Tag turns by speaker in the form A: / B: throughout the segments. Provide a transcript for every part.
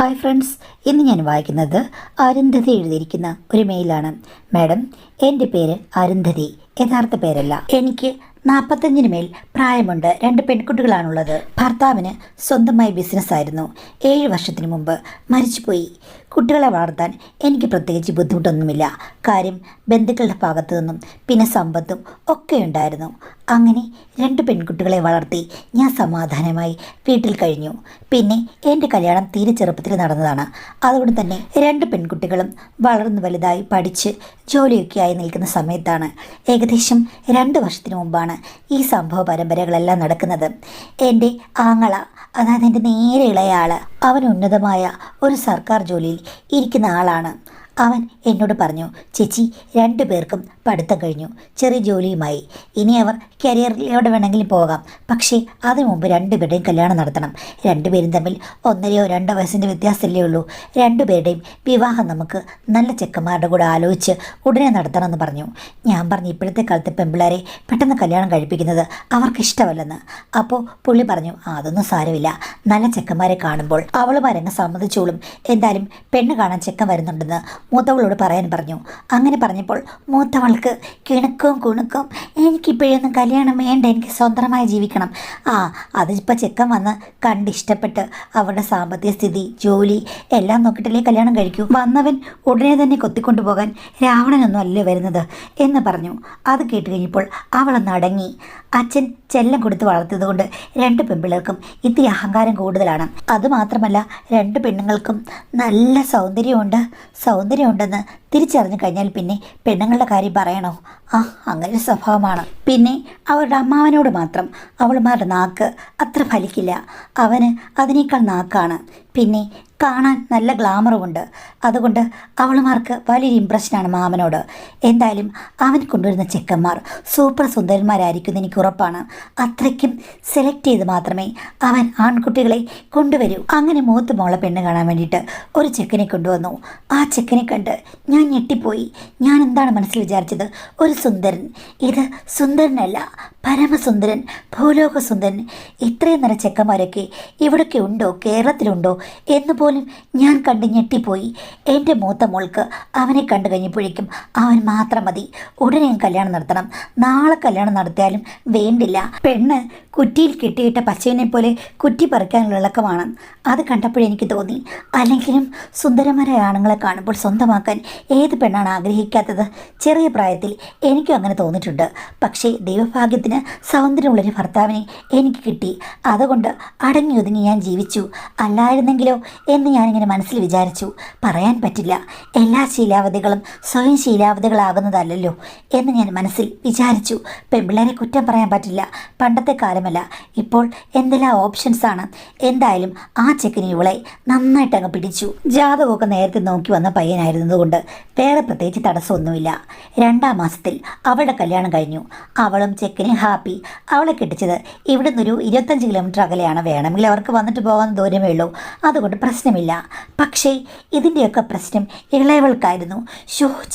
A: Hi friends, ഇന്ന് ഞാൻ വായിക്കുന്നത് അരുന്ധതി എഴുതിയിരിക്കുന്ന ഒരു മെയിലാണ്. മാഡം, എൻ്റെ പേര് അരുന്ധതി, യഥാർത്ഥ പേരല്ല. എനിക്ക് 45 മേൽ പ്രായമുണ്ട്. 2 പെൺകുട്ടികളാണുള്ളത്. ഭർത്താവിന് സ്വന്തമായി ബിസിനസ്സായിരുന്നു. 7 വർഷത്തിന് മുമ്പ് മരിച്ചുപോയി. കുട്ടികളെ വളർത്താൻ എനിക്ക് പ്രത്യേകിച്ച് ബുദ്ധിമുട്ടൊന്നുമില്ല. കാര്യം ബന്ധുക്കളുടെ ഭാഗത്തു നിന്നും പിന്നെ സമ്പത്തും ഒക്കെ ഉണ്ടായിരുന്നു. അങ്ങനെ 2 പെൺകുട്ടികളെ വളർത്തി ഞാൻ സമാധാനമായി വീട്ടിൽ കഴിഞ്ഞു. പിന്നെ എൻ്റെ കല്യാണം തീരെ ചെറുപ്പത്തിൽ നടന്നതാണ്. അതുകൊണ്ട് തന്നെ 2 പെൺകുട്ടികളും വളർന്നു വലുതായി പഠിച്ച് ജോലിയൊക്കെ ആയി നിൽക്കുന്ന സമയത്താണ്, ഏകദേശം 2 വർഷത്തിന് മുമ്പാണ് ഈ സംഭവ പരമ്പരകളെല്ലാം നടക്കുന്നത്. എൻ്റെ ആങ്ങള, അതായത് എൻ്റെ നേരെ ഇളയ ആള്, അവൻ ഉന്നതമായ ഒരു സർക്കാർ ജോലിയിൽ ഇരിക്കുന്ന ആളാണ്. അവൻ എന്നോട് പറഞ്ഞു, ചേച്ചി 2 പേർക്കും പഠിത്തം കഴിഞ്ഞു, ചെറിയ ജോലിയുമായി. ഇനി അവർ കരിയറിൽ എവിടെ വേണമെങ്കിലും പോകാം. പക്ഷേ അതിനു മുമ്പ് 2 പേരുടെയും കല്യാണം നടത്തണം. 2 പേരും തമ്മിൽ 1-2 വയസ്സിൻ്റെ വ്യത്യാസമല്ലേ ഉള്ളൂ. 2 പേരുടെയും വിവാഹം നമുക്ക് നല്ല ചെക്കന്മാരുടെ കൂടെ ആലോചിച്ച് ഉടനെ നടത്തണമെന്ന് പറഞ്ഞു. ഞാൻ പറഞ്ഞു, ഇപ്പോഴത്തെ കാലത്ത് പെൺപിള്ളേരെ പെട്ടെന്ന് കല്യാണം കഴിപ്പിക്കുന്നത് അവർക്ക് ഇഷ്ടമല്ലെന്ന്. അപ്പോൾ പുള്ളി പറഞ്ഞു, അതൊന്നും സാരമില്ല, നല്ല ചെക്കന്മാരെ കാണുമ്പോൾ അവളുമാരങ്ങ് സമ്മതിച്ചോളും. എന്തായാലും പെണ്ണ് കാണാൻ ചെക്കൻ വരുന്നുണ്ടെന്ന് മൂത്തവളോട് പറയാൻ പറഞ്ഞു. അങ്ങനെ പറഞ്ഞപ്പോൾ മൂത്തവൾക്ക് കിണുക്കും കുണുക്കും, എനിക്കിപ്പോഴൊന്നും കല്യാണം വേണ്ട, എനിക്ക് സ്വന്തമായി ജീവിക്കണം. അതിപ്പോൾ ചെക്കൻ വന്ന് കണ്ടിഷ്ടപ്പെട്ട് അവരുടെ സാമ്പത്തിക സ്ഥിതി, ജോലി എല്ലാം നോക്കിയിട്ടല്ലേ കല്യാണം കഴിക്കൂ. വന്നവൻ ഉടനെ തന്നെ കൊത്തിക്കൊണ്ടു പോകാൻ രാവണനൊന്നും അല്ലേ വരുന്നത് എന്ന് പറഞ്ഞു. അത് കേട്ട് കഴിഞ്ഞപ്പോൾ അവളൊന്ന് അടങ്ങി. അച്ഛൻ ചെല്ലം കൊടുത്ത് വളർത്തിയത് കൊണ്ട് 2 പെൺപിള്ളേർക്കും ഇത്തിരി അഹങ്കാരം കൂടുതലാണ്. അതുമാത്രമല്ല 2 പെണ്ണുങ്ങൾക്കും നല്ല സൗന്ദര്യമുണ്ടെന്ന് തിരിച്ചറിഞ്ഞു കഴിഞ്ഞാൽ പിന്നെ പെണ്ണുങ്ങളുടെ കാര്യം പറയണോ? അങ്ങനെ ഒരു സ്വഭാവമാണ്. പിന്നെ അവരുടെ അമ്മാവനോട് മാത്രം അവളുമാരുടെ നാക്ക് അത്ര ഫലിക്കില്ല. അവന് അതിനേക്കാൾ നാക്കാണ്. പിന്നെ കാണാൻ നല്ല ഗ്ലാമറുമുണ്ട്. അതുകൊണ്ട് അവളുമാർക്ക് വലിയൊരു ഇമ്പ്രഷനാണ് മാമനോട്. എന്തായാലും അവൻ കൊണ്ടുവരുന്ന ചെക്കന്മാർ സൂപ്പർ സുന്ദരന്മാരായിരിക്കും, എനിക്ക് ഉറപ്പാണ്. അത്രയ്ക്കും സെലക്ട് ചെയ്ത് മാത്രമേ അവൻ ആൺകുട്ടികളെ കൊണ്ടുവരൂ. അങ്ങനെ മൂത്ത മോളെ പെണ്ണ് കാണാൻ വേണ്ടിയിട്ട് ഒരു ചെക്കനെ കൊണ്ടുവന്നു. ആ ചെക്കനെ കണ്ട് ഞാൻ ഞെട്ടിപ്പോയി. ഞാൻ എന്താണ് മനസ്സിൽ വിചാരിച്ചത്? ഒരു സുന്ദരൻ. ഇത് സുന്ദരനല്ല, പരമസുന്ദരൻ, ഭൂലോക സുന്ദരൻ. ഇത്രയും നല്ല ചെക്കന്മാരൊക്കെ ഇവിടൊക്കെ ഉണ്ടോ, കേരളത്തിലുണ്ടോ എന്ന് പോലും ഞാൻ കണ്ട് ഞെട്ടിപ്പോയി. എൻ്റെ മൂത്ത മോൾക്ക് അവനെ കണ്ടു കഴിഞ്ഞപ്പോഴേക്കും അവൻ മാത്രം മതി. ഉടനെ കല്യാണം നടത്തണം. നാളെ കല്യാണം നടത്തിയാലും വേണ്ടില്ല. പെണ്ണ് കുറ്റിയിൽ കെട്ടിയിട്ട പച്ചവിനെ പോലെ കുറ്റി പറിക്കാനുള്ള ഇളക്കമാണ്. അത് കണ്ടപ്പോഴെനിക്ക് തോന്നി, അല്ലെങ്കിലും സുന്ദരന്മാരായ ആണുങ്ങളെ കാണുമ്പോൾ സ്വന്തമാക്കാൻ ഏത് പെണ്ണാണ് ആഗ്രഹിക്കാത്തത്? ചെറിയ പ്രായത്തിൽ എനിക്കും അങ്ങനെ തോന്നിയിട്ടുണ്ട്. പക്ഷേ ദൈവഭാഗ്യത്തിന് സൗന്ദര്യമുള്ളൊരു ഭർത്താവിനെ എനിക്ക് കിട്ടി. അതുകൊണ്ട് അടങ്ങി ഒതുങ്ങി ഞാൻ ജീവിച്ചു. അല്ലായിരുന്നെങ്കിലോ എന്ന് ഞാനിങ്ങനെ മനസ്സിൽ വിചാരിച്ചു. പറയാൻ പറ്റില്ല, എല്ലാ ശീലാവതികളും സ്വയം ശീലാവതികളാകുന്നതല്ലല്ലോ എന്ന് ഞാൻ മനസ്സിൽ വിചാരിച്ചു. പെൺപിള്ളേരെ കുറ്റം പറയാൻ പറ്റില്ല. പണ്ടത്തെ കാലമല്ല, ഇപ്പോൾ എന്തെല്ലാം ഓപ്ഷൻസാണ്. എന്തായാലും ആ ചെക്കന് ഇവളെ നന്നായിട്ട് അങ്ങ് പിടിച്ചു. ജാതകമൊക്കെ നേരത്തെ നോക്കി വന്ന പയ്യനായിരുന്നതുകൊണ്ട് വേറെ പ്രത്യേകിച്ച് തടസ്സമൊന്നുമില്ല. 2-ാം മാസത്തിൽ അവളുടെ കല്യാണം കഴിഞ്ഞു. അവളും ചെക്കനും ഹാപ്പി. അവളെ കെട്ടിച്ചത് ഇവിടെ നിന്നൊരു 25 കിലോമീറ്റർ അകലെയാണ്. വേണമെങ്കിൽ അവർക്ക് വന്നിട്ട് പോകാൻ ദൂരമേ ഉള്ളൂ. അതുകൊണ്ട് പ്രശ്നമില്ല. പക്ഷേ ഇതിൻ്റെയൊക്കെ പ്രശ്നം ഇളയവൾക്കായിരുന്നു.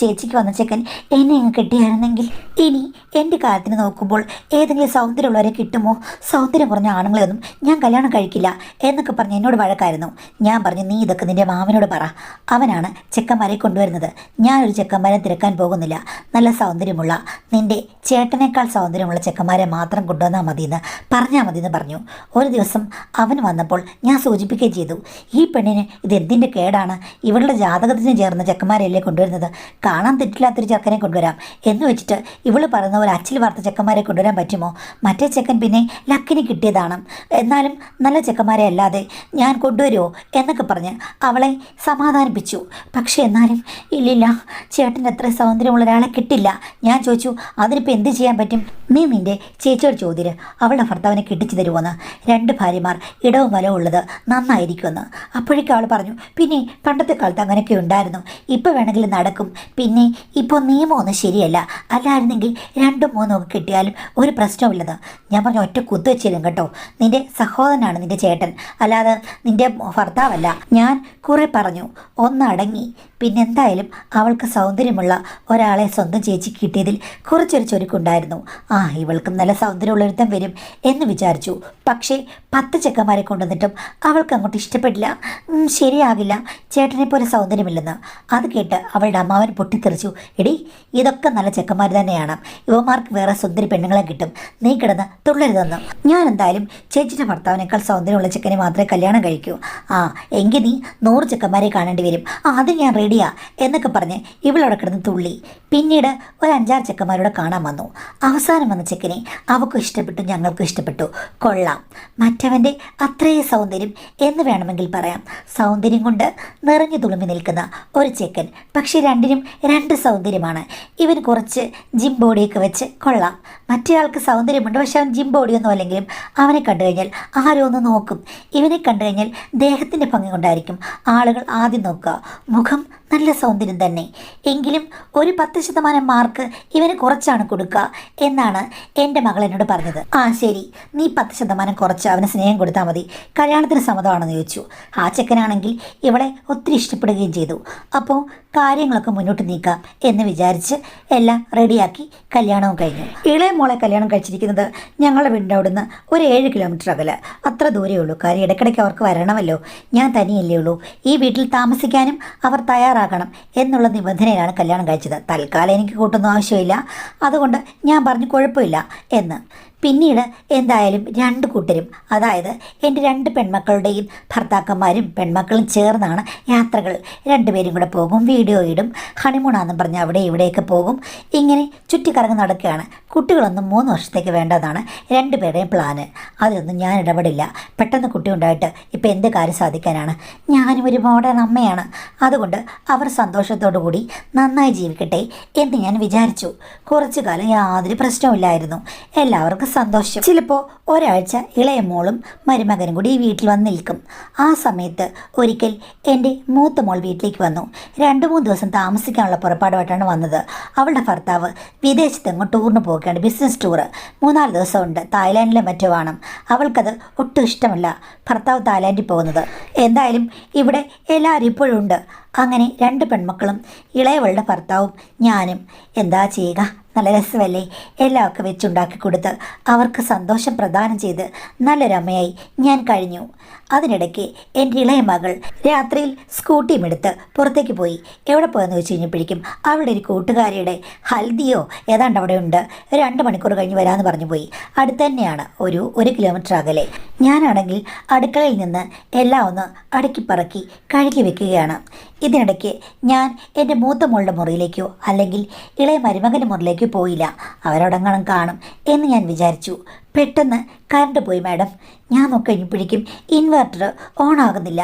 A: ചേച്ചിക്ക് വന്ന ചെക്കൻ എന്നെ അങ്ങ് കെട്ടിയായിരുന്നെങ്കിൽ ഇനി എൻ്റെ കാര്യത്തിന് നോക്കുമ്പോൾ ഏതെങ്കിലും സൗന്ദര്യമുള്ളവരെ കിട്ടുമോ? സൗന്ദര്യം കുറഞ്ഞ ആണുങ്ങളെയൊന്നും ഞാൻ കല്യാണം കഴിക്കില്ല എന്നൊക്കെ പറഞ്ഞ് എന്നോട് വഴക്കായിരുന്നു. ഞാൻ പറഞ്ഞു, നീ ഇതൊക്കെ നിൻ്റെ മാമനോട് പറ. അവനാണ് ചെക്കന്മാരെ കൊണ്ടുവരുന്നത്. ഞാനൊരു ചെക്കന്മാരെ തിരക്കാൻ പോകുന്നില്ല. നല്ല സൗന്ദര്യമുള്ള, നിൻ്റെ ചേട്ടനേക്കാൾ സൗന്ദര്യമുള്ള ചെക്കന്മാരെ മാത്രം കൊണ്ടുവന്നാൽ മതിയെന്ന് പറഞ്ഞു. ഒരു ദിവസം അവൻ വന്നപ്പോൾ ഞാൻ സൂചിപ്പിക്കുകയും ചെയ്തു, ഈ പെണ്ണിന് ഇതെന്തിൻ്റെ കേടാണ്? ഇവളുടെ ജാതകത്തിന് ചേർന്ന ചെക്കന്മാരെയല്ലേ കൊണ്ടുവരുന്നത്. കാണാൻ തെറ്റില്ലാത്തൊരു ചെക്കനെ കൊണ്ടുവരാം എന്ന് വെച്ചിട്ട് ഇവള് പറയുന്ന പോലെ അച്ചിൽ വാർത്ത ചെക്കന്മാരെ കൊണ്ടുവരാൻ പറ്റുമോ? മറ്റേ ചെക്കൻ പിന്നെ ലക്കിന് കിട്ടിയതാണ്. എന്നാലും നല്ല ചെക്കന്മാരെ അല്ലാതെ ഞാൻ കൊണ്ടുവരുമോ എന്നൊക്കെ പറഞ്ഞ് അവളെ സമാധാനിപ്പിച്ചു. പക്ഷേ എന്നാലും ഇല്ലില്ല, ചേട്ടൻ്റെ അത്ര സൗന്ദര്യമുള്ള ഒരാളെ കിട്ടില്ല. ഞാൻ ചോദിച്ചു, അതിനിപ്പോൾ എന്ത് ചെയ്യാൻ പറ്റും? നീ നിൻ്റെ ചേച്ചിയോട് ചോദ്യം, അവളുടെ ഭർത്താവിനെ കെട്ടിച്ചു തരുമോന്ന്. 2 ഭാര്യമാർ ഇടവും വലവും ഉള്ളത് നന്നായിരിക്കുമെന്ന്. അപ്പോഴേക്കും അവൾ പറഞ്ഞു, പിന്നെ പണ്ടത്തെ കാലത്ത് അങ്ങനെയൊക്കെ ഉണ്ടായിരുന്നു, ഇപ്പോൾ വേണമെങ്കിലും നടക്കും. പിന്നെ ഇപ്പോൾ നിയമമൊന്നും ശരിയല്ല, അല്ലായിരുന്നെങ്കിൽ 2-3 ഒക്കെ കിട്ടിയാലും ഒരു പ്രശ്നമില്ലെന്ന്. ഞാൻ പറഞ്ഞു, ഒറ്റ കുത്തു വെച്ചിരും കേട്ടോ, നിൻ്റെ സഹോദരനാണ് നിൻ്റെ ചേട്ടൻ, അല്ലാതെ നിൻ്റെ ഭർത്താവല്ല. ഞാൻ കുറേ പറഞ്ഞു, ഒന്നടങ്ങി. പിന്നെ എന്തായാലും അവൾക്ക് സൗന്ദര്യമുള്ള ഒരാളെ സ്വന്തം ചേച്ചി കിട്ടിയതിൽ കുറച്ചൊരു ചൊരുക്കുണ്ടായിരുന്നു. ഇവൾക്കും നല്ല സൗന്ദര്യമുള്ളൊരുത്തം വരും എന്ന് വിചാരിച്ചു. പക്ഷേ 10 ചെക്കന്മാരെ കൊണ്ടുവന്നിട്ടും അവൾക്ക് അങ്ങോട്ട് ഇഷ്ടപ്പെട്ടില്ല. ശരിയാകില്ല, ചേട്ടനെ പോലെ സൗന്ദര്യമില്ലെന്ന്. അത് കേട്ട് അവളുടെ അമ്മാവൻ പൊട്ടിത്തെറിച്ചു. എടി, ഇതൊക്കെ നല്ല ചെക്കന്മാർ തന്നെയാണ്, യുവമാർക്ക് വേറെ സുന്ദരി പെണ്ണുങ്ങളെ കിട്ടും, നീ കിടന്ന് തുള്ളരുതെന്ന്. ഞാൻ എന്തായാലും ചേച്ചിയുടെ ഭർത്താവിനേക്കാൾ സൗന്ദര്യമുള്ള ചെക്കനെ മാത്രമേ കല്യാണം കഴിക്കൂ. എങ്കിൽ നീ 100 ചെക്കന്മാരെ കാണേണ്ടി വരും. അത് ഞാൻ റെഡിയാ എന്നൊക്കെ പറഞ്ഞ് ഇവളവിടെ കിടന്ന് തുള്ളി. പിന്നീട് ഒരു 5-6 ചെക്കന്മാരോട് കാണാൻ വന്നു. അവസാനം വന്ന ചെക്കനെ അവൾക്കും ഇഷ്ടപ്പെട്ടു, ഞങ്ങൾക്കും ഇഷ്ടപ്പെട്ടു. കൊള്ളാം, മറ്റവൻ്റെ അത്രയും സൗന്ദര്യം എന്ന് വേണമെങ്കിൽ പറയാം. സൗന്ദര്യം കൊണ്ട് നിറഞ്ഞു തുളുമ്പി നിൽക്കുന്ന ഒരു ചെക്കൻ. പക്ഷേ രണ്ടിനും 2 സൗന്ദര്യമാണ്. ഇവൻ കുറച്ച് ജിം ബോഡിയൊക്കെ വെച്ച് കൊള്ളാം. മറ്റേയാൾക്ക് സൗന്ദര്യമുണ്ട്, പക്ഷെ അവൻ ജിം ബോഡിയൊന്നും അല്ലെങ്കിലും അവനെ കണ്ടു കഴിഞ്ഞാൽ ആരോ ഒന്ന് നോക്കും. ഇവനെ കണ്ടു കഴിഞ്ഞാൽ ദേഹത്തിൻ്റെ ഭംഗി കൊണ്ടായിരിക്കും ആളുകൾ ആദ്യം നോക്കുക. മുഖം നല്ല സൗന്ദര്യം തന്നെ, എങ്കിലും ഒരു 10% മാർക്ക് ഇവന് കുറച്ചാണ് കൊടുക്കുക എന്നാണ് എൻ്റെ മകൾ എന്നോട് പറഞ്ഞത്. ശരി, നീ 10% കുറച്ച് അവന് സ്നേഹം കൊടുത്താൽ മതി, കല്യാണത്തിന് സമ്മതമാണെന്ന് ചോദിച്ചു. ആ ചെക്കനാണെങ്കിൽ ഇവളെ ഒത്തിരി ഇഷ്ടപ്പെടുകയും ചെയ്തു. അപ്പോൾ കാര്യങ്ങളൊക്കെ മുന്നോട്ട് നീക്കാം എന്ന് വിചാരിച്ച് എല്ലാം റെഡിയാക്കി കല്യാണവും കഴിഞ്ഞു. ഇളയ മോളെ കല്യാണം കഴിച്ചിരിക്കുന്നത് ഞങ്ങളുടെ വീടിൻ്റെ അവിടുന്ന് ഒരു 7 കിലോമീറ്റർ അകലെ, അത്ര ദൂരമേ ഉള്ളൂ. കാര്യം ഇടയ്ക്കിടയ്ക്ക് അവർക്ക് വരണമല്ലോ, ഞാൻ തനിയല്ലേ ഉള്ളൂ, ഈ വീട്ടിൽ താമസിക്കാനും അവർ തയ്യാറാകണം എന്നുള്ള നിബന്ധനയിലാണ് കല്യാണം കഴിച്ചത്. തൽക്കാലം എനിക്ക് കൂട്ടൊന്നും ആവശ്യമില്ല, അതുകൊണ്ട് ഞാൻ പറഞ്ഞു കുഴപ്പമില്ല എന്ന്. പിന്നീട് എന്തായാലും 2 കൂട്ടരും, അതായത് എൻ്റെ 2 പെൺമക്കളുടെയും ഭർത്താക്കന്മാരും പെൺമക്കളും ചേർന്നാണ് യാത്രകൾ. 2 പേരും കൂടെ പോകും, വീഡിയോ ഇടും, ഹണിമൂണാന്നും പറഞ്ഞ് അവിടെ ഇവിടെയൊക്കെ പോകും. ഇങ്ങനെ ചുറ്റിക്കറങ്ങി നടക്കുകയാണ്. കുട്ടികളൊന്നും 3 വർഷത്തേക്ക് വേണ്ടതാണ് 2 പേരുടെയും പ്ലാന്. അതിലൊന്നും ഞാൻ ഇടപെടില്ല. പെട്ടെന്ന് കുട്ടി ഉണ്ടായിട്ട് ഇപ്പം എന്ത് കാര്യം സാധിക്കാനാണ്? ഞാനും ഒരു മോഡേൺ അമ്മയാണ്, അതുകൊണ്ട് അവർ സന്തോഷത്തോടു കൂടി നന്നായി ജീവിക്കട്ടെ എന്ന് ഞാൻ വിചാരിച്ചു. കുറച്ചു കാലം യാതൊരു പ്രശ്നവുമില്ലായിരുന്നു, എല്ലാവർക്കും സന്തോഷം. ചിലപ്പോൾ ഒരാഴ്ച ഇളയ മോളും മരുമകനും കൂടി ഈ വീട്ടിൽ വന്ന് നിൽക്കും. ആ സമയത്ത് ഒരിക്കൽ എൻ്റെ മൂത്ത മോൾ വീട്ടിലേക്ക് വന്നു. 2-3 ദിവസം താമസിക്കാനുള്ള പുറപ്പാടുമായിട്ടാണ് വന്നത്. അവളുടെ ഭർത്താവ് വിദേശത്തെങ്ങോ ടൂറിന് പോവുകയാണ്, ബിസിനസ് ടൂറ്. 3-4 ദിവസമുണ്ട്, തായ്ലാൻഡിലെ മറ്റോ വേണം. അവൾക്കത് ഒട്ടും ഇഷ്ടമല്ല, ഭർത്താവ് തായ്ലാൻഡിൽ പോകുന്നത്. എന്തായാലും ഇവിടെ എല്ലാവരും ഇപ്പോഴും ഉണ്ട്. അങ്ങനെ 2 പെൺമക്കളും ഇളയവളുടെ ഭർത്താവും ഞാനും. എന്താ ചെയ്യുക, നല്ല രസമല്ലേ? എല്ലാമൊക്കെ വെച്ചുണ്ടാക്കി കൊടുത്ത് അവർക്ക് സന്തോഷം പ്രദാനം ചെയ്ത് നല്ലൊരമ്മയായി ഞാൻ കഴിഞ്ഞു. അതിനിടയ്ക്ക് എൻ്റെ ഇളയ മകൾ രാത്രിയിൽ സ്കൂട്ടിയും എടുത്ത് പുറത്തേക്ക് പോയി. എവിടെ പോയെന്ന് വെച്ച് കഴിഞ്ഞപ്പോഴേക്കും അവളുടെ ഒരു കൂട്ടുകാരിയുടെ ഹൽദിയോ ഏതാണ്ട് അവിടെ ഉണ്ട്, 2 മണിക്കൂർ കഴിഞ്ഞ് വരാമെന്ന് പറഞ്ഞു പോയി. അടുത്ത് തന്നെയാണ്, ഒരു 1 കിലോമീറ്റർ അകലെ. ഞാനാണെങ്കിൽ അടുക്കളയിൽ നിന്ന് എല്ലാം ഒന്ന് അടുക്കി പറക്കി കഴുകി വെക്കുകയാണ്. ഇതിനിടയ്ക്ക് ഞാൻ എൻ്റെ മൂത്ത മോളുടെ മുറിയിലേക്കോ അല്ലെങ്കിൽ ഇളയ മരുമകൻ്റെ മുറിയിലേക്കോ പോയില്ല. അവരവിടെങ്ങാനും കാണും എന്ന് ഞാൻ വിചാരിച്ചു. പെട്ടെന്ന് കറണ്ട് പോയി മാഡം. ഞാൻ നോക്കിക്കഴിഞ്ഞപ്പോഴേക്കും ഇൻവെർട്ടർ ഓൺ ആകുന്നില്ല.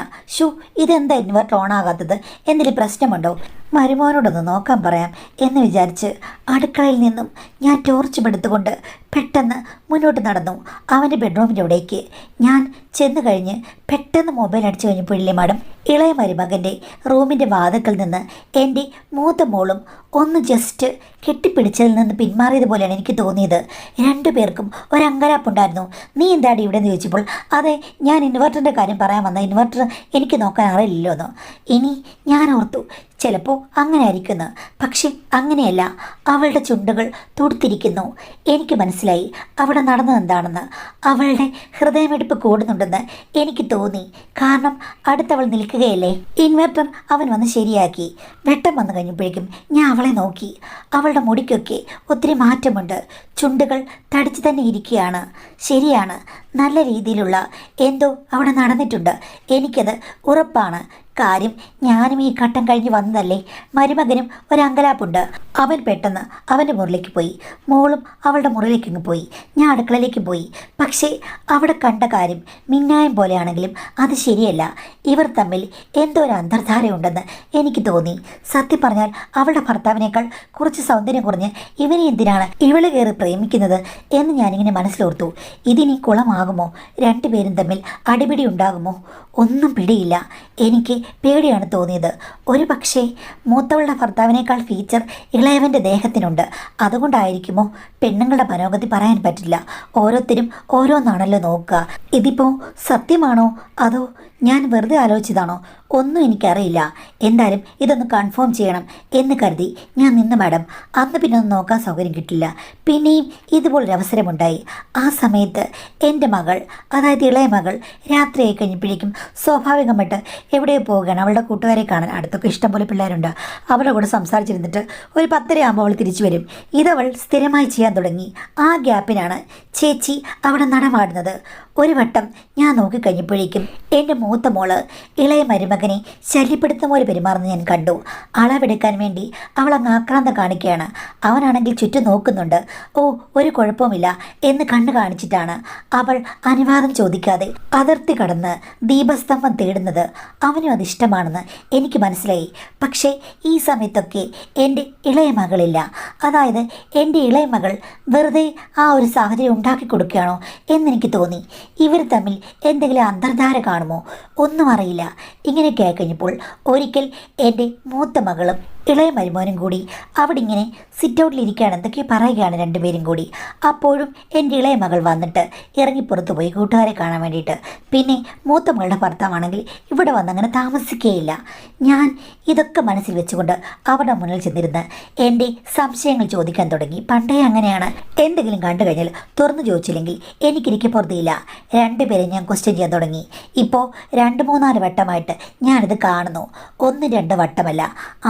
A: ഇതെന്താ ഇൻവെർട്ടർ ഓൺ ആകാത്തത്? എന്തെങ്കിലും പ്രശ്നമുണ്ടോ? മരുമോനോടൊന്ന് നോക്കാൻ പറയാം എന്ന് വിചാരിച്ച് അടുക്കളയിൽ നിന്നും ഞാൻ ടോർച്ചും എടുത്തുകൊണ്ട് പെട്ടെന്ന് മുന്നോട്ട് നടന്നു അവൻ്റെ ബെഡ്റൂമിൻ്റെ അവിടേക്ക്. ഞാൻ ചെന്ന് കഴിഞ്ഞ് പെട്ടെന്ന് മൊബൈൽ അടിച്ചു കഴിഞ്ഞപ്പോഴില്ലേ മാഡം, ഇളയ മരുമകൻ്റെ റൂമിൻ്റെ വാതിൽക്കൽ നിന്ന് എൻ്റെ മൂത്ത മോളും ഒന്ന് ജസ്റ്റ് കെട്ടിപ്പിടിച്ചതിൽ നിന്ന് പിന്മാറിയതുപോലെയാണ് എനിക്ക് തോന്നിയത്. 2 പേർക്കും ഒരങ്കലാപ്പുണ്ടായിരുന്നു. നീ എന്താണ് ഇവിടെ എന്ന് ചോദിച്ചപ്പോൾ, അതെ, ഞാൻ ഇൻവെർട്ടറിൻ്റെ കാര്യം പറയാൻ വന്ന, ഇൻവെർട്ടർ എനിക്ക് നോക്കാൻ അറിയില്ലല്ലോ എന്ന്. ഇനി ഞാൻ ഓർത്തു ചിലപ്പോൾ അങ്ങനെ ആയിരിക്കുന്നു. പക്ഷെ അങ്ങനെയല്ല, അവളുടെ ചുണ്ടുകൾ തുടുത്തിരിക്കുന്നു. എനിക്ക് മനസ്സിലായി അവിടെ നടന്നത് എന്താണെന്ന്. അവളുടെ ഹൃദയമിടിപ്പ് കൂടുന്നുണ്ടെന്ന് എനിക്ക് തോന്നി. കാരണം അടുത്തവൾ നിൽക്കുകയല്ലേ. ഇൻവെർട്ടർ അവൻ വന്ന് ശരിയാക്കി. വെട്ടം വന്നു കഴിഞ്ഞപ്പോഴേക്കും ഞാൻ അവളെ നോക്കി. അവളുടെ മുടിക്കൊക്കെ ഒത്തിരി മാറ്റമുണ്ട്. ചുണ്ടുകൾ തടിച്ചു തന്നെ ഇരിക്കുകയാണ്. ശരിയാണ്, നല്ല രീതിയിലുള്ള എന്തോ അവിടെ നടന്നിട്ടുണ്ട്. എനിക്കത് ഉറപ്പാണ്. കാര്യം ഞാനും ഈ ഘട്ടം കഴിഞ്ഞ് വന്നതല്ലേ. മരുമകനും ഒരങ്കലാപ്പുണ്ട്. അവൻ പെട്ടെന്ന് അവൻ്റെ മുറിയിലേക്ക് പോയി. മോളും അവളുടെ മുറിയിലേക്ക് പോയി. ഞാൻ അടുക്കളയിലേക്ക് പോയി. പക്ഷേ അവിടെ കണ്ട കാര്യം മിന്നായം പോലെയാണെങ്കിലും അത് ശരിയല്ല. ഇവർ തമ്മിൽ എന്തോ ഒരു അന്തർധാരയുണ്ടെന്ന് എനിക്ക് തോന്നി. സത്യം പറഞ്ഞാൽ അവളുടെ ഭർത്താവിനേക്കാൾ കുറച്ച് സൗന്ദര്യം കുറഞ്ഞ് ഇവനെ എന്തിനാണ് ഇവള് കയറി പ്രേമിക്കുന്നത് എന്ന് ഞാനിങ്ങനെ മനസ്സിലോർത്തു. ഇതിനി കുളമാകുമോ? 2 പേരും തമ്മിൽ അടിപിടി ഉണ്ടാകുമോ? ഒന്നും പിടിയില്ല. എനിക്ക് പേടിയാണ് തോന്നിയത്. ഒരു പക്ഷേ മൂത്തവളുടെ ഭർത്താവിനേക്കാൾ ഫീച്ചർ ഇളയവൻ്റെ ദേഹത്തിനുണ്ട്. അതുകൊണ്ടായിരിക്കുമോ? പെണ്ണുങ്ങളുടെ മനോഗതി പറയാൻ പറ്റില്ല. ഓരോരുത്തരും ഓരോന്നാണല്ലോ നോക്കുക. ഇതിപ്പോൾ സത്യമാണോ അതോ ഞാൻ വെറുതെ ആലോചിച്ചതാണോ? ഒന്നും എനിക്കറിയില്ല. എന്തായാലും ഇതൊന്ന് കൺഫേം ചെയ്യണം എന്ന് കരുതി ഞാൻ നിന്ന് മാഡം. അന്ന് പിന്നെ ഒന്ന് നോക്കാൻ സൗകര്യം കിട്ടില്ല. പിന്നെയും ഇതുപോലൊരു അവസരമുണ്ടായി. ആ സമയത്ത് എൻ്റെ മകൾ, അതായത് ഇളയ മകൾ, രാത്രിയായി കഴിഞ്ഞപ്പോഴേക്കും സ്വാഭാവികമായിട്ട് എവിടെയോ പോവുകയാണ്. അവളുടെ കൂട്ടുകാരെ കാണാൻ. അടുത്തൊക്കെ ഇഷ്ടംപോലെ പിള്ളേരുണ്ട്. അവളുടെ കൂടെ സംസാരിച്ചിരുന്നിട്ട് ഒരു 10:30 ആകുമ്പോൾ അവൾ തിരിച്ചു വരും. ഇതവൾ സ്ഥിരമായി ചെയ്യാൻ തുടങ്ങി. ആ ഗ്യാപ്പിനാണ് ചേച്ചി അവിടെ നടമാടുന്നത്. ഒരു വട്ടം ഞാൻ നോക്കിക്കഴിഞ്ഞപ്പോഴേക്കും എൻ്റെ മൂത്ത മോള് ഇളയ മരുമകനെ ശല്യപ്പെടുത്തുന്ന പോലെ പെരുമാറുന്ന ഞാൻ കണ്ടു. അളവെടുക്കാൻ വേണ്ടി അവൾ അങ്ങ് ആക്രാന്തം കാണിക്കുകയാണ്. അവനാണെങ്കിൽ ചുറ്റും നോക്കുന്നുണ്ട്. ഓ, ഒരു കുഴപ്പവുമില്ല എന്ന് കണ്ണു കാണിച്ചിട്ടാണ് അവൾ അനുവാദം ചോദിക്കാതെ അതിർത്തി കടന്ന് ദീപസ്തംഭം തേടുന്നത്. അവനും അതിഷ്ടമാണെന്ന് എനിക്ക് മനസ്സിലായി. പക്ഷേ ഈ സമയത്തൊക്കെ എൻ്റെ ഇളയ മകളില്ല. അതായത് എൻ്റെ ഇളയ മകൾ വെറുതെ ആ ഒരു സാഹചര്യം ഉണ്ടാക്കി കൊടുക്കുകയാണോ എന്നെനിക്ക് തോന്നി. ഇവർ തമ്മിൽ എന്തെങ്കിലും അന്തർധാര കാണുമോ? ഒന്നും അറിയില്ല. ഇങ്ങനെയൊക്കെ ആയിക്കഴിഞ്ഞപ്പോൾ ഒരിക്കൽ എൻ്റെ മൂത്ത മകളും ഇളയ മരുമോനും കൂടി അവിടെ ഇങ്ങനെ സിറ്റൗട്ടിലിരിക്കുകയാണ്. എന്തൊക്കെ പറയുകയാണ് രണ്ടുപേരും കൂടി. അപ്പോഴും എൻ്റെ ഇളയ മകൾ വന്നിട്ട് ഇറങ്ങി പുറത്തു പോയി കൂട്ടുകാരെ കാണാൻ വേണ്ടിയിട്ട്. പിന്നെ മൂത്ത മകളുടെ ഭർത്താവാണെങ്കിൽ ഇവിടെ വന്നങ്ങനെ താമസിക്കുകയില്ല. ഞാൻ ഇതൊക്കെ മനസ്സിൽ വെച്ചുകൊണ്ട് അവരുടെ മുന്നിൽ ചെന്നിരുന്ന് എൻ്റെ സംശയങ്ങൾ ചോദിക്കാൻ തുടങ്ങി. പണ്ടേ അങ്ങനെയാണ്. എന്തെങ്കിലും കണ്ടു കഴിഞ്ഞാൽ തുറന്നു ചോദിച്ചില്ലെങ്കിൽ എനിക്കിരിക്കെ പുറത്തിയില്ല. രണ്ടുപേരെ ഞാൻ ക്വസ്റ്റ്യൻ ചെയ്യാൻ തുടങ്ങി. ഇപ്പോൾ 2-3-4 വട്ടമായിട്ട് ഞാനിത് കാണുന്നു. 1-2 വട്ടമല്ല.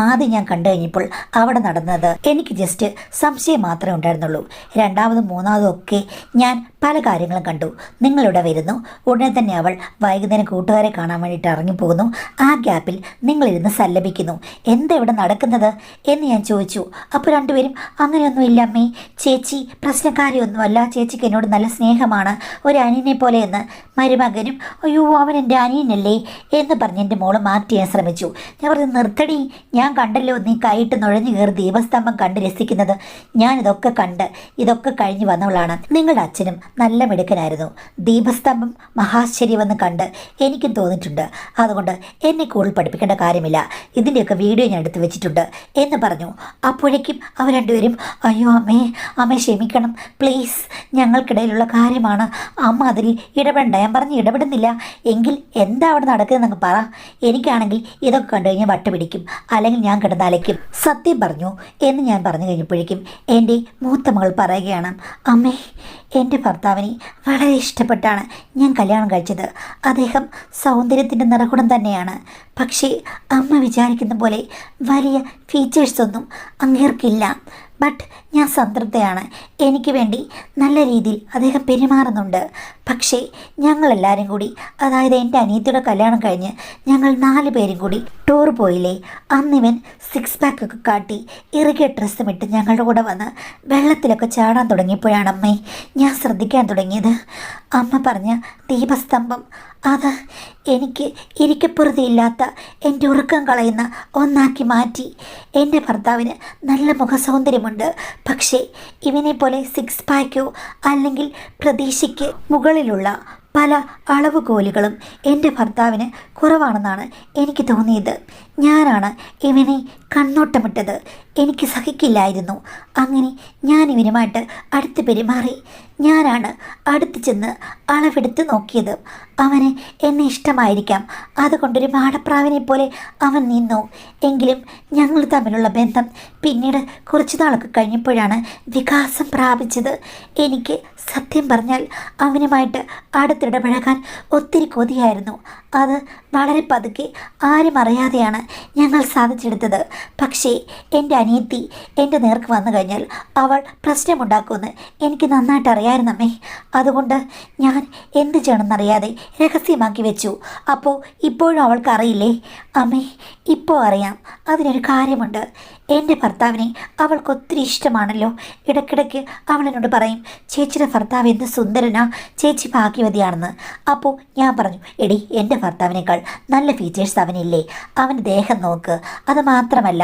A: ആദ്യം ഞാൻ കണ്ടു കഴിഞ്ഞപ്പോൾ അവിടെ നടന്നത് എനിക്ക് ജസ്റ്റ് സംശയം മാത്രമേ ഉണ്ടായിരുന്നുള്ളൂ. 2-ാമതും 3-ാമതും ഒക്കെ ഞാൻ പല കാര്യങ്ങളും കണ്ടു. നിങ്ങളിവിടെ വരുന്നു, ഉടനെ തന്നെ അവൾ വൈകുന്നേരം കൂട്ടുകാരെ കാണാൻ വേണ്ടിയിട്ട് ഇറങ്ങിപ്പോകുന്നു. ആ ഗ്യാപ്പിൽ നിങ്ങളിരുന്ന് സല്ലപിക്കുന്നു. എന്താ ഇവിടെ നടക്കുന്നത് എന്ന് ഞാൻ ചോദിച്ചു. അപ്പോൾ രണ്ടുപേരും അങ്ങനെയൊന്നും ഇല്ല അമ്മേ, ചേച്ചി പ്രശ്നക്കാരിയൊന്നുമല്ല, ചേച്ചിക്ക് എന്നോട് നല്ല സ്നേഹമാണ്, ഒരു അനിയനെ പോലെ എന്ന്. മരുമകനും അയ്യോ അവൻ എൻ്റെ അനിയനല്ലേ എന്ന് പറഞ്ഞ് എൻ്റെ മോള് മാറ്റി ചെയ്യാൻ ശ്രമിച്ചു. ഞാൻ പറഞ്ഞു നിർത്തടി, ഞാൻ കണ്ടല്ലോ നീ കൈയിട്ട് നുഴഞ്ഞു കയറി ദീപസ്തംഭം കണ്ട് രസിക്കുന്നത്. ഞാനിതൊക്കെ കണ്ട് ഇതൊക്കെ കഴിഞ്ഞ് വന്നവളാണ്. നിങ്ങളുടെ അച്ഛനും നല്ല മിടുക്കനായിരുന്നു. ദീപസ്തംഭം മഹാശ്ചര്യമെന്ന് കണ്ട് എനിക്കും തോന്നിയിട്ടുണ്ട്. അതുകൊണ്ട് എന്നെ കൂടുതൽ പഠിപ്പിക്കേണ്ട കാര്യമില്ല. ഇതിൻ്റെയൊക്കെ വീഡിയോ ഞാൻ എടുത്ത് വെച്ചിട്ടുണ്ട് എന്ന് പറഞ്ഞു. അപ്പോഴേക്കും അവർ രണ്ടുപേരും അയ്യോ അമ്മേ, അമ്മേ ക്ഷമിക്കണം പ്ലീസ്, ഞങ്ങൾക്കിടയിലുള്ള കാര്യമാണ്, അമ്മ അതിൽ ഇടപെടണ്ട. ഞാൻ പറഞ്ഞ് ഇടപെടുന്നില്ല എങ്കിൽ എന്താ അവിടെ നടക്കുന്നതെന്നൊക്കെ പറ. എനിക്കാണെങ്കിൽ ഇതൊക്കെ കണ്ടു കഴിഞ്ഞാൽ വട്ടുപിടിക്കും, അല്ലെങ്കിൽ ഞാൻ കിടന്ന് അലയ്ക്കും. സത്യം പറഞ്ഞു എന്ന് ഞാൻ പറഞ്ഞു കഴിഞ്ഞപ്പോഴേക്കും എൻ്റെ മൂത്ത മകൾ പറയുകയാണ്, അമ്മേ എൻ്റെ ഭർത്താവിനെ വളരെ ഇഷ്ടപ്പെട്ടാണ് ഞാൻ കല്യാണം കഴിച്ചത്. അദ്ദേഹം സൗന്ദര്യത്തിൻ്റെ നിറകുടം തന്നെയാണ്. പക്ഷേ അമ്മ വിചാരിക്കുന്ന പോലെ വലിയ ഫീച്ചേഴ്സൊന്നും അങ്ങേർക്കില്ല. ബട്ട് ഞാൻ സംതൃപ്തയാണ്. എനിക്ക് വേണ്ടി നല്ല രീതിയിൽ അദ്ദേഹം പെരുമാറുന്നുണ്ട്. പക്ഷേ ഞങ്ങളെല്ലാവരും കൂടി, അതായത് എൻ്റെ അനിയത്തിയുടെ കല്യാണം കഴിഞ്ഞ് ഞങ്ങൾ 4 പേരും കൂടി ടൂർ പോയില്ലേ, അന്നിവൻ 6 പാക്കൊക്കെ കാട്ടി ഇറുകിയ ഡ്രസ്സും ഇട്ട് ഞങ്ങളുടെ കൂടെ വന്ന് വെള്ളത്തിലൊക്കെ ചാടാൻ തുടങ്ങിയപ്പോഴാണ് അമ്മേ ഞാൻ ശ്രദ്ധിക്കാൻ തുടങ്ങിയത്. അമ്മ പറഞ്ഞ ദീപസ്തംഭം അത് എനിക്ക് ഇരിക്കപ്പുറതിയില്ലാത്ത എൻ്റെ ഉറക്കം കളയുന്ന ഒന്നാക്കി മാറ്റി. എൻ്റെ ഭർത്താവിന് നല്ല മുഖസൗന്ദര്യമുണ്ട്. പക്ഷേ ഇവനെ പോലെ 6 പാക്കോ അല്ലെങ്കിൽ പ്രതീക്ഷയ്ക്ക് മുകളിലുള്ള പല അളവുകോലുകളും എൻ്റെ ഭർത്താവിന് കുറവാണെന്നാണ് എനിക്ക് തോന്നിയത്. ഞാനാണ് ഇവനെ കണ്ണോട്ടമിട്ടത്. എനിക്ക് സഹിക്കില്ലായിരുന്നു. അങ്ങനെ ഞാൻ ഇവനുമായിട്ട് അടുത്ത് പെരുമാറി. ഞാനാണ് അടുത്ത് ചെന്ന് അളവെടുത്ത് നോക്കിയത്. അവന് എന്നെ ഇഷ്ടമായിരിക്കാം, അതുകൊണ്ടൊരു മാടപ്രാവിനെ പോലെ അവൻ നിന്നു. എങ്കിലും ഞങ്ങൾ തമ്മിലുള്ള ബന്ധം പിന്നീട് കുറച്ച് നാളൊക്കെ കഴിഞ്ഞപ്പോഴാണ് വികാസം പ്രാപിച്ചത്. എനിക്ക് സത്യം പറഞ്ഞാൽ അവനുമായിട്ട് അടുത്തിടപഴകാൻ ഒത്തിരി കൊതിയായിരുന്നു. അത് വളരെ പതുക്കെ ആരും അറിയാതെയാണ് ഞങ്ങൾ സാധിച്ചെടുത്തത്. പക്ഷേ എൻ്റെ അനിയത്തി എൻ്റെ നേർക്ക് വന്നു കഴിഞ്ഞാൽ അവൾ പ്രശ്നമുണ്ടാക്കുമെന്ന് എനിക്ക് നന്നായിട്ട് അറിയാമായിരുന്നമ്മേ. അതുകൊണ്ട് ഞാൻ എന്ത് ചെയ്യണമെന്നറിയാതെ രഹസ്യമാക്കി വെച്ചു. അപ്പോൾ ഇപ്പോഴും അവൾക്ക് അറിയില്ലേ അമ്മേ? ഇപ്പോൾ അറിയാം. അതിനൊരു കാര്യമുണ്ട്. എൻ്റെ ഭർത്താവിനെ അവൾക്ക് ഒത്തിരി ഇഷ്ടമാണല്ലോ. ഇടയ്ക്കിടയ്ക്ക് അവൾ എന്നോട് പറയും, ചേച്ചിയുടെ ഭർത്താവ് എന്ത് സുന്ദരനാ, ചേച്ചി ഭാഗ്യവതിയാണെന്ന്. അപ്പോൾ ഞാൻ പറഞ്ഞു, എടി എൻ്റെ ഭർത്താവിനേക്കാൾ നല്ല ഫീച്ചേഴ്സ് അവനില്ലേ, അവൻ്റെ ദേഹം നോക്ക്. അത് മാത്രമല്ല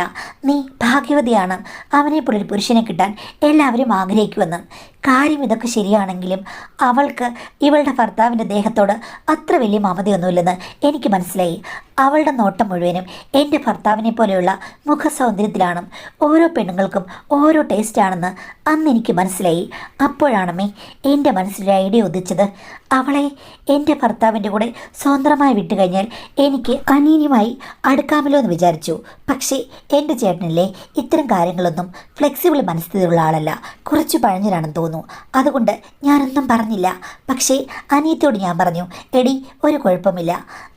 A: നീ ഭാഗ്യവതിയാണ്, അവനെപ്പോലൊരു പുരുഷനെ കിട്ടാൻ എല്ലാവരും ആഗ്രഹിക്കുമെന്ന്. കാര്യം ഇതൊക്കെ ശരിയാണെങ്കിലും അവൾക്ക് ഇവളുടെ ഭർത്താവിൻ്റെ ദേഹത്തോട് അത്ര വലിയ മമതയൊന്നുമില്ലെന്ന് എനിക്ക് മനസ്സിലായി. അവളുടെ നോട്ടം മുഴുവനും എൻ്റെ ഭർത്താവിനെ പോലെയുള്ള മുഖസൗന്ദര്യത്തിലാണ്. ഓരോ പെണ്ണുങ്ങൾക്കും ഓരോ ടേസ്റ്റാണെന്ന് അന്ന് എനിക്ക് മനസ്സിലായി. അപ്പോഴാണമ്മേ എൻ്റെ മനസ്സിലൊരു ഐഡിയ ഉദിച്ചത്. അവളെ എൻ്റെ ഭർത്താവിൻ്റെ കൂടെ സ്വതന്ത്രമായി വിട്ടുകഴിഞ്ഞാൽ എനിക്ക് അനീനുമായി അടുക്കാമല്ലോ എന്ന് വിചാരിച്ചു. പക്ഷേ എൻ്റെ ചേട്ടനില്ലേ ഇത്തരം കാര്യങ്ങളൊന്നും ഫ്ലെക്സിബിൾ മനസ്ഥിതിയുള്ള ആളല്ല, കുറച്ച് പഴഞ്ഞിലാണെന്ന് തോന്നുന്നു. അതുകൊണ്ട് ഞാനൊന്നും പറഞ്ഞില്ല. പക്ഷേ അനിയത്തിയോട് ഞാൻ പറഞ്ഞു, എടി ഒരു കുഴപ്പമില്ല,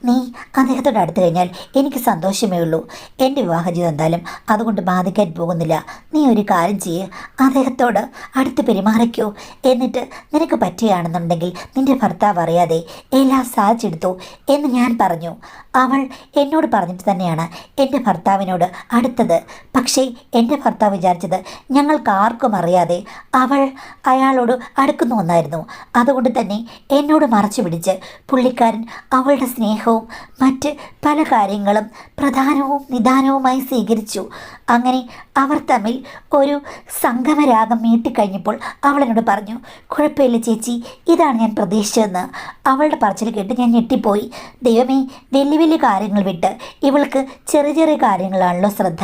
A: നീ അദ്ദേഹത്തോട് അടുത്ത് കഴിഞ്ഞാൽ എനിക്ക് സന്തോഷമേ ഉള്ളൂ. എൻ്റെ വിവാഹ ജീവിതം എന്തായാലും അതുകൊണ്ട് ബാധിക്കാൻ പോകുന്നില്ല. നീ ഒരു കാര്യം ചെയ്യ്, അദ്ദേഹത്തോട് അടുത്ത് പെരുമാറിക്കോ. എന്നിട്ട് നിനക്ക് പറ്റുകയാണെന്നുണ്ടെങ്കിൽ നിൻ്റെ ഭർത്താവ് അറിയാതെ എല്ലാം സാധിച്ചെടുത്തു എന്ന് ഞാൻ പറഞ്ഞു. അവൾ എന്നോട് പറഞ്ഞിട്ട് തന്നെയാണ് എൻ്റെ ഭർത്താവിനോട് അടുത്തത്. പക്ഷേ എൻ്റെ ഭർത്താവ് വിചാരിച്ചത് ഞങ്ങൾക്ക് ആർക്കും അറിയാതെ അവൾ അയാളോട് അടുക്കുന്നു എന്നായിരുന്നു. അതുകൊണ്ട് തന്നെ എന്നോട് മറച്ചു പിടിച്ച് പുള്ളിക്കാരൻ അവളുടെ സ്നേഹവും മറ്റ് പല കാര്യങ്ങളും പ്രധാനവും നിദാനവുമായി സ്വീകരിച്ചു. അങ്ങനെ അവർ തമ്മിൽ ഒരു സംഗമരാഗം മീട്ടിക്കഴിഞ്ഞപ്പോൾ അവൾ എന്നോട് പറഞ്ഞു, കുഴപ്പമില്ല ചേച്ചി, ഇതാണ് ഞാൻ പ്രതീക്ഷിച്ചതെന്ന്. അവളുടെ പറച്ചിൽ കേട്ട് ഞാൻ ഞെട്ടിപ്പോയി. ദൈവമേ, വലിയ വലിയ കാര്യങ്ങൾ വിട്ട് ഇവൾക്ക് ചെറിയ ചെറിയ കാര്യങ്ങളാണല്ലോ ശ്രദ്ധ.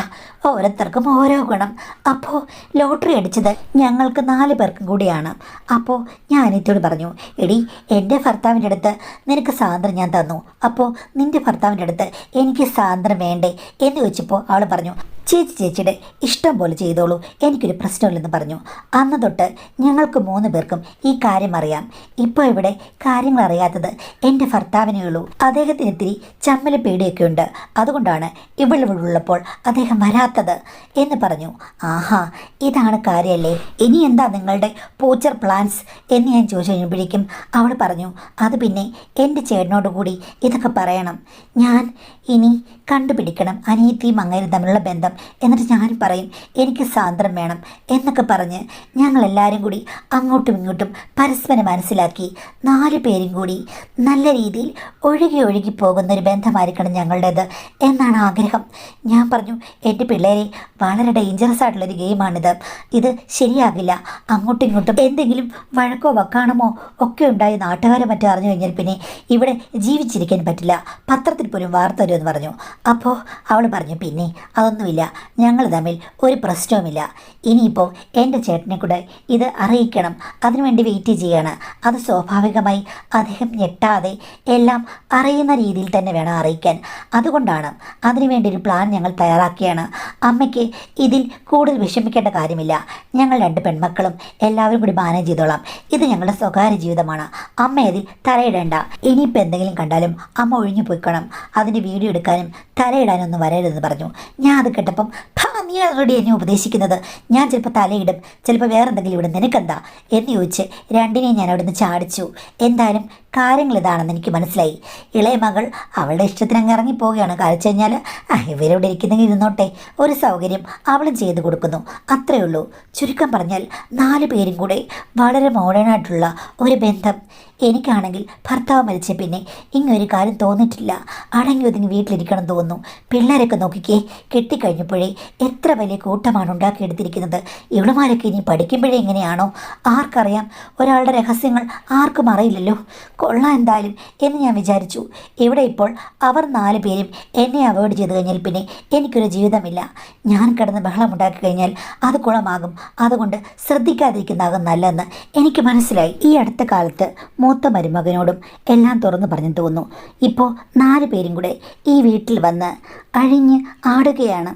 A: ഓരോരുത്തർക്കും ഓരോ ഗുണം. അപ്പോൾ ലോട്ടറി അടിച്ചത് ഞങ്ങൾക്ക് 4 പേർക്കും കൂടിയാണ്. അപ്പോൾ ഞാൻ അനിയത്തിയോട് പറഞ്ഞു, എടി എൻ്റെ ഭർത്താവിൻ്റെ അടുത്ത് നിനക്ക് സ്വാതന്ത്ര്യം ഞാൻ തന്നു, അപ്പോൾ നിൻ്റെ ഭർത്താവിൻ്റെ അടുത്ത് എനിക്ക് സ്വാതന്ത്ര്യം വേണ്ടേ എന്ന് ചോദിച്ചപ്പോൾ അവൾ പറഞ്ഞു, ചേച്ചിയുടെ ഇഷ്ടം പോലെ ചെയ്തോളൂ, എനിക്കൊരു പ്രശ്നമില്ലെന്ന് പറഞ്ഞു. അന്ന് തൊട്ട് ഞങ്ങൾക്ക് 3 പേർക്കും ഈ കാര്യം അറിയാം. ഇപ്പോൾ ഇവിടെ കാര്യങ്ങൾ അറിയാത്തത് എൻ്റെ ഭർത്താവിനേ ഉള്ളൂ. അദ്ദേഹത്തിന് ഇത്തിരി ചമ്മല് പേടിയൊക്കെ ഉണ്ട്, അതുകൊണ്ടാണ് ഇവളുള്ളപ്പോൾ അദ്ദേഹം വരാത്തത് എന്ന് പറഞ്ഞു. ആഹാ, ഇതാണ് കാര്യമല്ലേ, ഇനി എന്താ നിങ്ങളുടെ ഫ്യൂച്ചർ പ്ലാൻസ് എന്ന് ഞാൻ ചോദിച്ചു കഴിഞ്ഞപ്പോഴേക്കും അവൾ പറഞ്ഞു, അത് പിന്നെ എൻ്റെ ചേട്ടനോട് കൂടി ഇതൊക്കെ പറയണം. ഞാൻ ഇനി കണ്ടുപിടിക്കണം അനിയത്തിയും അങ്ങേരും തമ്മിലുള്ള ബന്ധം. എന്നിട്ട് ഞാൻ പറയും എനിക്ക് സ്വാതന്ത്ര്യം വേണം എന്നൊക്കെ പറഞ്ഞ് ഞങ്ങളെല്ലാവരും കൂടി അങ്ങോട്ടും ഇങ്ങോട്ടും പരസ്പരം മനസ്സിലാക്കി 4 പേരും കൂടി നല്ല രീതിയിൽ ഒഴുകി പോകുന്നൊരു ബന്ധമായിരിക്കണം ഞങ്ങളുടേത് എന്നാണ് ആഗ്രഹം. ഞാൻ പറഞ്ഞു, എൻ്റെ പിള്ളേരെ വളരെ ഡേഞ്ചറസ് ആയിട്ടുള്ളൊരു ഗെയിമാണിത്, ഇത് ശരിയാകില്ല. അങ്ങോട്ടും ഇങ്ങോട്ടും എന്തെങ്കിലും വഴക്കോ വക്കാണമോ ഒക്കെ ഉണ്ടായി നാട്ടുകാരെ മറ്റോ അറിഞ്ഞു കഴിഞ്ഞാൽ പിന്നെ ഇവിടെ ജീവിച്ചിരിക്കാൻ പറ്റില്ല, പത്രത്തിൽ പോലും വാർത്ത വരുമെന്ന് പറഞ്ഞു. അപ്പോൾ അവൾ പറഞ്ഞു, പിന്നെ അതൊന്നുമില്ല, ഞങ്ങൾ തമ്മിൽ ഒരു പ്രശ്നവുമില്ല. ഇനിയിപ്പോൾ എൻ്റെ ചേട്ടനെ കൂടെ ഇത് അറിയിക്കണം, അതിനുവേണ്ടി വെയിറ്റ് ചെയ്യാണ്. അത് സ്വാഭാവികമായി അദ്ദേഹം ഞെട്ടാതെ എല്ലാം അറിയുന്ന രീതിയിൽ തന്നെ വേണം അറിയിക്കാൻ. അതുകൊണ്ടാണ് അതിനുവേണ്ടി ഒരു പ്ലാൻ ഞങ്ങൾ തയ്യാറാക്കിയാണ്. അമ്മയ്ക്ക് ഇതിൽ കൂടുതൽ വിഷമിക്കേണ്ട കാര്യമില്ല. ഞങ്ങൾ 2 പെൺമക്കളും എല്ലാവരും കൂടി മാനേജ് ചെയ്തോളാം. ഇത് ഞങ്ങളുടെ സ്വകാര്യ ജീവിതമാണ്. അമ്മ അതിൽ തലയിടേണ്ട. ഇനിയിപ്പോൾ എന്തെങ്കിലും കണ്ടാലും അമ്മ ഒഴിഞ്ഞു പോയിക്കണം. അതിൻ്റെ വീഡിയോ എടുക്കാനും തലയിടാനൊന്നും വരരുതെന്ന് പറഞ്ഞു. ഞാൻ അത് കേട്ടപ്പം, നീ ആൾറെഡി എന്നെ ഉപദേശിക്കുന്നത്, ഞാൻ ചിലപ്പോൾ തലയിടും, ചിലപ്പോൾ വേറെ എന്തെങ്കിലും ഇടും, നിനക്കെന്താ എന്ന് ചോദിച്ച് 2നെയും ഞാൻ അവിടെ നിന്ന് ചാടിച്ചു. എന്തായാലും കാര്യങ്ങൾ ഇതാണെന്ന് എനിക്ക് മനസ്സിലായി. ഇളയ മകൾ അവളുടെ ഇഷ്ടത്തിന് അങ്ങ് ഇറങ്ങിപ്പോവുകയാണ്. കഴിച്ചു കഴിഞ്ഞാൽ ഇവരിവിടെ ഇരിക്കുന്നെങ്കിൽ ഇരുന്നോട്ടെ, ഒരു സൗകര്യം അവളും ചെയ്തു കൊടുക്കുന്നു, അത്രയേ ഉള്ളൂ. ചുരുക്കം പറഞ്ഞാൽ 4 പേരും കൂടെ വളരെ മോഡേണായിട്ടുള്ള ഒരു ബന്ധം. എനിക്കാണെങ്കിൽ ഭർത്താവ് മരിച്ച പിന്നെ ഇങ്ങനൊരു കാര്യം തോന്നിയിട്ടില്ല. അടങ്ങി ഒതുങ്ങി വീട്ടിലിരിക്കണം തോന്നുന്നു. പിള്ളേരൊക്കെ നോക്കിക്കേ, കെട്ടിക്കഴിഞ്ഞപ്പോഴേ എത്ര വലിയ കൂട്ടമാണ് ഉണ്ടാക്കിയെടുത്തിരിക്കുന്നത്. ഇവളുമാരൊക്കെ ഇനി പഠിക്കുമ്പോഴേ എങ്ങനെയാണോ ആർക്കറിയാം. ഒരാളുടെ രഹസ്യങ്ങൾ ആർക്കും അറിയില്ലല്ലോ. കൊള്ളാം എന്തായാലും എന്ന് ഞാൻ വിചാരിച്ചു. ഇവിടെ ഇപ്പോൾ അവർ 4 പേരും എന്നെ അവോയ്ഡ് ചെയ്ത് കഴിഞ്ഞാൽ പിന്നെ എനിക്കൊരു ജീവിതമില്ല. ഞാൻ കിടന്ന് ബഹളമുണ്ടാക്കി കഴിഞ്ഞാൽ അത് കുളമാകും. അതുകൊണ്ട് ശ്രദ്ധിക്കാതിരിക്കുന്നതാകും നല്ലതെന്ന് എനിക്ക് മനസ്സിലായി. ഈ അടുത്ത കാലത്ത് മൂത്ത മരുമകനോടും എല്ലാം തുറന്നു പറഞ്ഞു തോന്നുന്നു. ഇപ്പോൾ 4 പേരും കൂടെ ഈ വീട്ടിൽ വന്ന് അഴിഞ്ഞ് ആടുകയാണ്.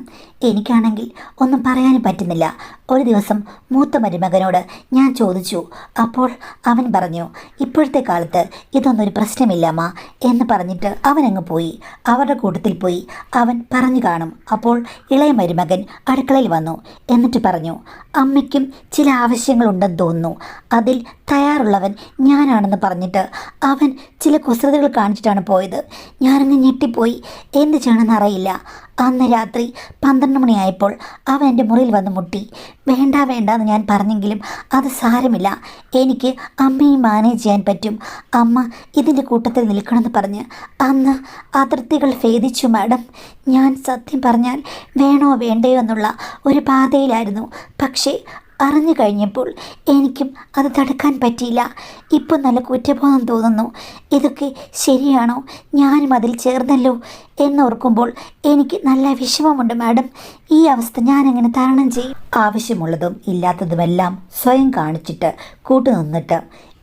A: എനിക്കാണെങ്കിൽ ഒന്നും പറയാനും പറ്റുന്നില്ല. ഒരു ദിവസം മൂത്ത മരുമകനോട് ഞാൻ ചോദിച്ചു. അപ്പോൾ അവൻ പറഞ്ഞു, ഇപ്പോഴത്തെ കാലത്ത് ഇതൊന്നും ഒരു പ്രശ്നമില്ലമ്മ എന്ന് പറഞ്ഞിട്ട് അവനങ്ങ് പോയി. അവരുടെ കൂട്ടത്തിൽ പോയി അവൻ പറഞ്ഞു കാണും. അപ്പോൾ ഇളയ മരുമകൻ അടുക്കളയിൽ വന്നു. എന്നിട്ട് പറഞ്ഞു, അമ്മയ്ക്കും ചില ആവശ്യങ്ങളുണ്ടെന്ന് തോന്നുന്നു, അതിൽ തയ്യാറുള്ളവൻ ഞാനാണെന്ന് പറഞ്ഞിട്ട് അവൻ ചില കുസൃതികൾ കാണിച്ചിട്ടാണ് പോയത്. ഞാനങ്ങ് ഞെട്ടിപ്പോയി. എന്ത് ചെയ്യണമെന്ന് അറിയില്ല. അന്ന് രാത്രി 12 മണിയായപ്പോൾ അവൻ എൻ്റെ മുറിയിൽ വന്ന് മുട്ടി. വേണ്ടെന്ന് ഞാൻ പറഞ്ഞെങ്കിലും അത് സാരമില്ല, എനിക്ക് അമ്മയെ മാനേജ് ചെയ്യാൻ പറ്റും, അമ്മ ഇതിൻ്റെ കൂട്ടത്തിൽ നിൽക്കണമെന്ന് പറഞ്ഞ് അന്ന് അതിർത്തികൾ ഭേദിച്ചു മാഡം. ഞാൻ സത്യം പറഞ്ഞാൽ വേണോ വേണ്ടയോ എന്നുള്ള ഒരു പാതയിലായിരുന്നു. പക്ഷേ അറിഞ്ഞു കഴിഞ്ഞപ്പോൾ എനിക്കും അത് തടുക്കാൻ പറ്റിയില്ല. ഇപ്പം നല്ല കുറ്റബോധം തോന്നുന്നു. ഇതൊക്കെ ശരിയാണോ? ഞാനും അതിൽ ചേർന്നല്ലോ എന്നോർക്കുമ്പോൾ എനിക്ക് നല്ല വിഷമമുണ്ട് മാഡം. ഈ അവസ്ഥ ഞാനെങ്ങനെ തരണം ചെയ്യും? ആവശ്യമുള്ളതും ഇല്ലാത്തതുമെല്ലാം സ്വയം കാണിച്ചിട്ട് കൂട്ടുനിന്നിട്ട്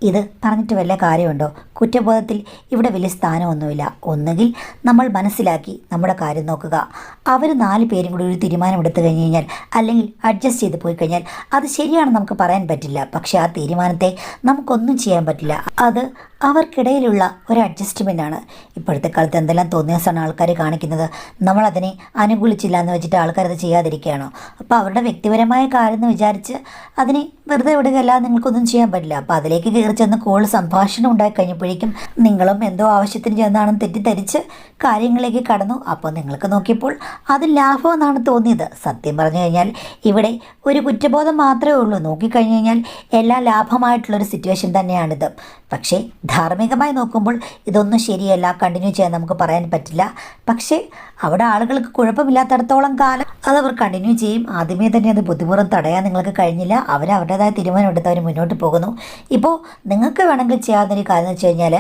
A: ഇത് പറഞ്ഞിട്ട് വല്ല കാര്യമുണ്ടോ? കുറ്റബോധത്തിൽ ഇവിടെ വലിയ സ്ഥാനമൊന്നുമില്ല. ഒന്നുകിൽ നമ്മൾ മനസ്സിലാക്കി നമ്മുടെ കാര്യം നോക്കുക. അവർ 4 പേരും കൂടി ഒരു തീരുമാനമെടുത്തു കഴിഞ്ഞ് കഴിഞ്ഞാൽ, അല്ലെങ്കിൽ അഡ്ജസ്റ്റ് ചെയ്ത് പോയി കഴിഞ്ഞാൽ അത് ശരിയാണെന്ന് നമുക്ക് പറയാൻ പറ്റില്ല. പക്ഷേ ആ തീരുമാനത്തെ നമുക്കൊന്നും ചെയ്യാൻ പറ്റില്ല. അത് അവർക്കിടയിലുള്ള ഒരു അഡ്ജസ്റ്റ്മെൻ്റ് ആണ്. ഇപ്പോഴത്തെ കാലത്ത് എന്തെല്ലാം തോന്നിയാസാണ് ആൾക്കാർ കാണിക്കുന്നത്. നമ്മളതിനെ അനുകൂലിച്ചില്ല എന്ന് വെച്ചിട്ട് ആൾക്കാരത് ചെയ്യാതിരിക്കുകയാണോ? അപ്പോൾ അവരുടെ വ്യക്തിപരമായ കാര്യം എന്ന് വിചാരിച്ച് അതിനെ വെറുതെ വിടുകയല്ലാതെ നിങ്ങൾക്കൊന്നും ചെയ്യാൻ പറ്റില്ല. അപ്പോൾ അതിലേക്ക് കയറി ചെന്ന് സംഭാഷണം ഉണ്ടായി കഴിഞ്ഞപ്പോഴേക്കും നിങ്ങളും എന്തോ ആവശ്യത്തിന് ചെന്നാണെന്ന് തെറ്റിദ്ധരിച്ച് കാര്യങ്ങളിലേക്ക് കടന്നു. അപ്പോൾ നിങ്ങൾക്ക് നോക്കിയപ്പോൾ അത് ലാഭമെന്നാണ് തോന്നിയത്. സത്യം പറഞ്ഞു കഴിഞ്ഞാൽ ഇവിടെ ഒരു കുറ്റബോധം മാത്രമേ ഉള്ളൂ. നോക്കിക്കഴിഞ്ഞ് കഴിഞ്ഞാൽ എല്ലാം ലാഭമായിട്ടുള്ളൊരു സിറ്റുവേഷൻ തന്നെയാണിത്. പക്ഷേ ധാർമ്മികമായി നോക്കുമ്പോൾ ഇതൊന്നും ശരിയല്ല, കണ്ടിന്യൂ ചെയ്യാൻ നമുക്ക് പറയാൻ പറ്റില്ല. പക്ഷേ അവിടെ ആളുകൾക്ക് കുഴപ്പമില്ലാത്തടത്തോളം കാലം അതവർ കണ്ടിന്യൂ ചെയ്യും. ആദ്യമേ തന്നെ അത് ബുദ്ധിപൂർവ്വം തടയാൻ നിങ്ങൾക്ക് കഴിഞ്ഞില്ല. അവരവരുടേതായ തീരുമാനമെടുത്ത് അവർ മുന്നോട്ട് പോകുന്നു. ഇപ്പോൾ നിങ്ങൾക്ക് വേണമെങ്കിൽ ചെയ്യാവുന്നൊരു കാര്യം എന്ന് വെച്ച് കഴിഞ്ഞാൽ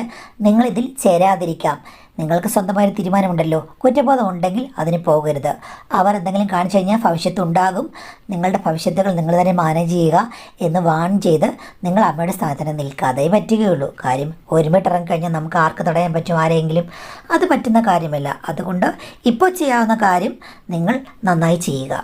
A: നിങ്ങളിതിൽ ചേരാതിരിക്കാം. നിങ്ങൾക്ക് സ്വന്തമായൊരു തീരുമാനമുണ്ടല്ലോ. കുറ്റബോധം ഉണ്ടെങ്കിൽ അതിന് പോകരുത്. അവർ എന്തെങ്കിലും കാണിച്ചു കഴിഞ്ഞാൽ ഭവിഷ്യത്ത് ഉണ്ടാകും. നിങ്ങളുടെ ഭവിഷ്യത്തുകൾ നിങ്ങൾ തന്നെ മാനേജ് ചെയ്യുക എന്ന് വാൺ ചെയ്ത് നിങ്ങൾ അമ്മയുടെ സ്ഥാനത്തിന് നിൽക്കാതെ പറ്റുകയുള്ളൂ. കാര്യം ഒരുമിട്ട് ഇറങ്ങിക്കഴിഞ്ഞാൽ നമുക്ക് ആർക്ക് തടയാൻ പറ്റും ആരെങ്കിലും? അത് പറ്റുന്ന കാര്യമല്ല. അതുകൊണ്ട് ഇപ്പോൾ ചെയ്യാവുന്ന കാര്യം നിങ്ങൾ നന്നായി ചെയ്യുക.